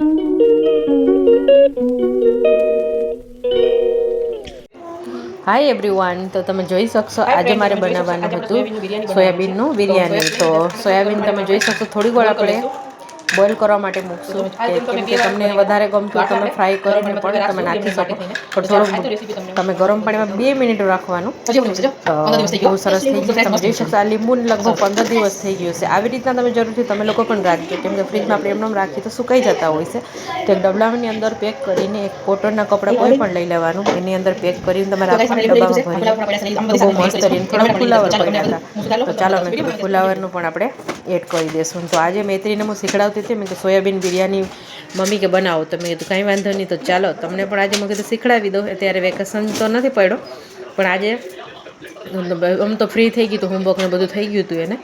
Hi everyone, તો તમે જોઈ શકશો આજે મારે બનાવવાનું હતું સોયાબીનનું બિરયાની. તો સોયાબીન તમે જોઈ શકશો થોડી વાર આપણે બોઇલ કરવા માટે મૂકશું, કેમ કે તમને વધારે ગમતું તમે ફ્રાય કરીને પણ તમે નાખી શકો, પણ થોડું તમે ગરમ પાણીમાં 2 મિનિટ રાખવાનું. બહુ સરસ થઈ ગયું. તમે જોઈ શકશો આ લીંબુ લગભગ 15 દિવસ થઈ ગયું છે. આવી રીતના તમે જરૂરથી તમે લોકો પણ રાખજો, કેમ કે ફ્રીજમાં આપણે એમને રાખીએ તો સુકાઈ જતા હોય છે. તો એક ડબલાની અંદર પેક કરીને એક કોટનના કપડાં કોઈ પણ લઈ લેવાનું, એની અંદર પેક કરીને તમે રાખવાનું ડબ્બામાં ભરી. બહુ મસ્ત રહીને થોડા ફુલાવર પડ્યા હતા, તો ચાલો મેં કીધું ફુલાવરનું પણ આપણે એડ કરી દઈશું. તો આજે મૈત્રીને હું શીખડાવતી હતી, મેં કીધું સોયાબીન બિરયાની મમ્મી કે બનાવો, તો મેં કીધું કાંઈ વાંધો નહીં, તો ચાલો તમને પણ આજે મેં કીધું શીખડાવી દઉં. અત્યારે વેકેશન તો નથી પડ્યો, પણ આજે આમ તો ફ્રી થઈ ગયું હતું, હોમવર્કને બધું થઈ ગયું હતું એને.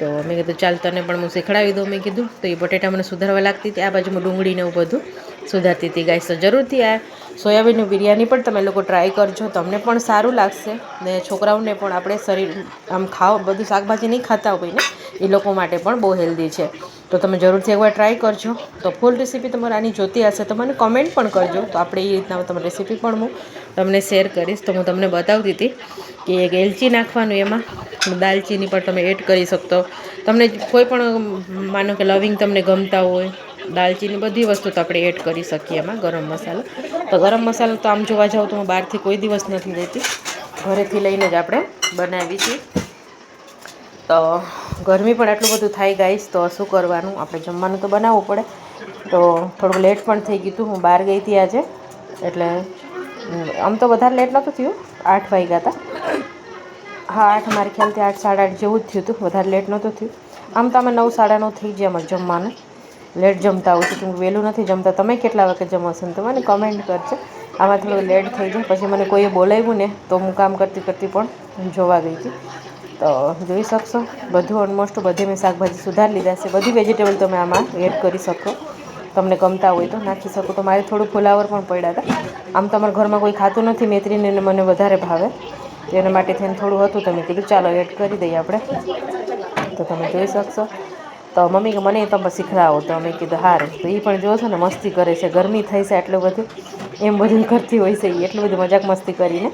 તો મેં કીધું ચાલ તને પણ હું શીખડાવી દઉં. મેં કીધું તો એ બટેટા મને સુધારવા લાગતી હતી, આ બાજુમાં ડુંગળીને એવું બધું સુધારતી હતી. ગાઈસ, તો જરૂરથી આ સોયાબીનની બિરયાની પણ તમે લોકો ટ્રાય કરજો, તમને પણ સારું લાગશે ને છોકરાઓને પણ આપણે શરીર આમ બધું શાકભાજી નહીં ખાતા હોય ને એ લોકો માટે પણ બહુ હેલ્ધી છે. તો તમે જરૂરથી એકવાર ટ્રાય કરજો. તો ફૂલ રેસીપી તમારે આની જોતી હશે તો મને કમેન્ટ પણ કરજો, તો આપણે એ રીતના તમે રેસીપી પણ હું તમને શેર કરીશ. તો હું તમને બતાવતી હતી કે એક એલચી નાખવાનું, એમાં દાલચીની પણ તમે એડ કરી શકતો. તમને કોઈ પણ માનો કે લવિંગ તમને ગમતા હોય, દાલચીની બધી વસ્તુ તો આપણે એડ કરી શકીએ એમાં. ગરમ મસાલો, તો ગરમ મસાલો તો આમ જોવા જાવ તો હું બહારથી કોઈ દિવસ નથી લેતી, ઘરેથી લઈને જ આપણે બનાવી છીએ. તો ગરમી પણ એટલું બધું થાય ગાઈશ, તો શું કરવાનું, આપણે જમવાનું તો બનાવવું પડે. તો થોડુંક લેટ પણ થઈ ગયું હતું, હું બહાર ગઈ હતી આજે, એટલે આમ તો વધારે લેટ નહોતું થયું, 8 વાગ્યા હતા. હા 8, મારી ખ્યાલથી 8, 8:30 જેવું જ થયું હતું, વધારે લેટ નહોતું થયું. આમ તો અમે 9, 9:30 થઈ ગયા અમારે જમવાનું. લેટ જમતા હોય છે, કેમ વહેલું નથી જમતા. તમે કેટલા વાગે જમો છો તો મને કમેન્ટ કરજો. આમાં થોડું લેટ થઈ જાય, પછી મને કોઈએ બોલાવ્યું ને તો હું કામ કરતી કરતી પણ જોવા ગઈ હતી. તો જોઈ શકશો બધું ઓલમોસ્ટ બધી મેં શાકભાજી સુધારી લીધા છે. બધી વેજીટેબલ તમે આમાં એડ કરી શકો, તમને ગમતા હોય તો નાખી શકો. તો મારે થોડું ફુલાવર પણ પડ્યા હતા. આમ તો અમારા ઘરમાં કોઈ ખાતું નથી, મૈત્રીને મને વધારે ભાવે, તો એના માટે થઈને થોડું હતું, તમે કીધું ચાલો એડ કરી દઈએ આપણે. તો તમે જોઈ શકશો. તો મમ્મી કે મને તમે શીખડાવો, તો અમે કીધું સારું. તો એ પણ જોશો ને મસ્તી કરે છે, ગરમી થઈ છે એટલું બધું એમ બધું કરતી હોય છે એ, એટલું બધું મજાક મસ્તી કરીને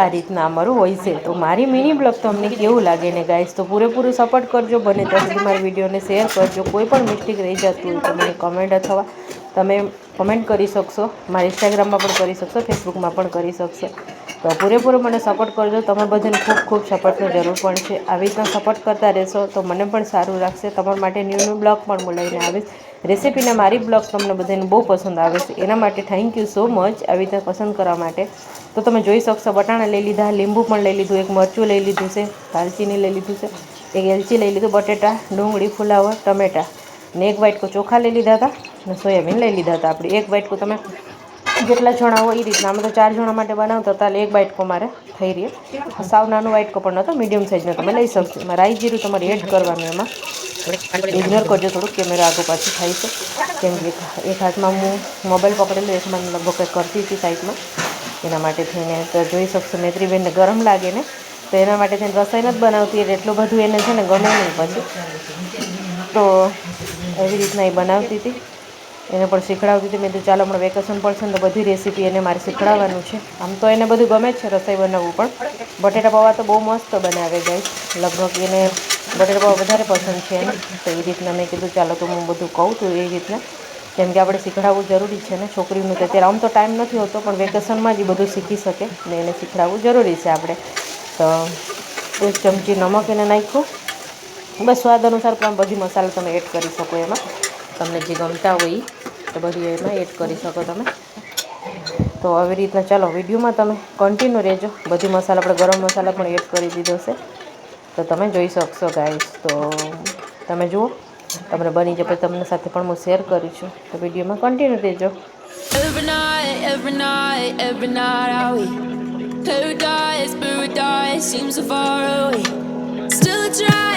આ રીતના અમારું હોય છે. તો મારી મિની બ્લોગ તમને કેવું લાગે ને ગાઈસ, તો પૂરેપૂરું સપોર્ટ કરજો. બને ત્યાં સુધી મારી વિડીયોને શેર કરજો. કોઈ પણ મિસ્ટેક રહી જતું હોય તો મને કમેન્ટ અથવા તમે કમેન્ટ કરી શકશો. મારા ઇન્સ્ટાગ્રામમાં પણ કરી શકશો, ફેસબુકમાં પણ કરી શકશો. તો પૂરેપૂરો મને સપોર્ટ કરજો. તમે બધાને ખૂબ ખૂબ સપોર્ટની જરૂર પણ છે. આવી રીતના સપોર્ટ કરતા રહેશો તો મને પણ સારું લાગશે. તમારા માટે ન્યૂ બ્લોગ પણ હું લઈને આવીશ. રેસીપીના મારી બ્લોગ તમને બધાને બહુ પસંદ આવે છે, એના માટે થેન્ક યુ સો મચ આવી રીતે પસંદ કરવા માટે. તો તમે જોઈ શકશો બટાણા લઈ લીધા, લીંબુ પણ લઈ લીધું, એક મરચું લઈ લીધું છે, દાલચીની લઈ લીધું છે, એક એલચી લઈ લીધું, બટેટા, ડુંગળી, ફુલાવર, ટમેટાં ને એક વાટકો ચોખા લઈ લીધા હતા, અને સોયાબીન લઈ લીધા હતા. આપણે એક વાટકો તમે જેટલા જણા હોય એ રીતના, અમે તો 4 જણા માટે બનાવતા હતા, એટલે એક વાટકો મારે થઈ રહી. સાવ નાનું વાટકો પણ નહોતો, મીડિયમ સાઇઝનો તમે લઈ શકશો. એમાં રાઈ જીરું તમારે એડ કરવાનું, એમાં ઇગ્નોર કરજો, થોડુંક કેમેરા આગળ પાછું થાય છે, કેમ કે એક હાથમાં હું મોબાઈલ પકડેલો, એક હાથમાં લગભગ કંઈ કરતી હતી સાઈડમાં, એના માટે થઈને. તો જોઈ શકશો મૈત્રીબેનને ગરમ લાગે ને, તો એના માટે થઈને રસોઈ નથી બનાવતી, એટલે એટલું બધું એને છે ને ગમે નહીં પછી. તો એવી રીતના એ બનાવતી હતી, એને પણ શીખડાવતી હતી. મેં કીધું ચાલો હમણાં વેકેશન પડશે ને તો બધી રેસીપી એને મારે શીખડાવવાનું છે. આમ તો એને બધું ગમે જ છે રસોઈ બનાવવું, પણ બટેટા પૌવા તો બહુ મસ્ત બનાવે ગાઈસ. લગભગ એને બટેટા પૌવા વધારે પસંદ છે એને. તો એ રીતના મેં કીધું ચાલો તો હું બધું કહું તો એ રીતના, કેમ કે આપણે શીખડાવવું જરૂરી છે ને છોકરીનું. તો અત્યારે આમ તો ટાઈમ નથી હોતો, પણ વેકેશનમાં જ એ બધું શીખી શકે ને એને શીખડાવવું જરૂરી છે આપણે. તો 1 ચમચી નમક એને નાખ્યું, બસ સ્વાદ અનુસાર. પણ બધી મસાલા તમે એડ કરી શકો એમાં, તમને જે ગમતા હોય તો બધી એમાં એડ કરી શકો તમે. તો આવી રીતના ચાલો વિડીયોમાં તમે કન્ટિન્યુ રહેજો. બધી મસાલા આપણે ગરમ મસાલા પણ એડ કરી દીધો છે, તો તમે જોઈ શકશો ગાઈસ. તો તમે જુઓ, તમને બની જાય પછી તમને સાથે પણ હું શેર કરીશું, તો વિડીયોમાં કન્ટિન્યુ રહેજો. Every night are we paradise seems so far away. Still I try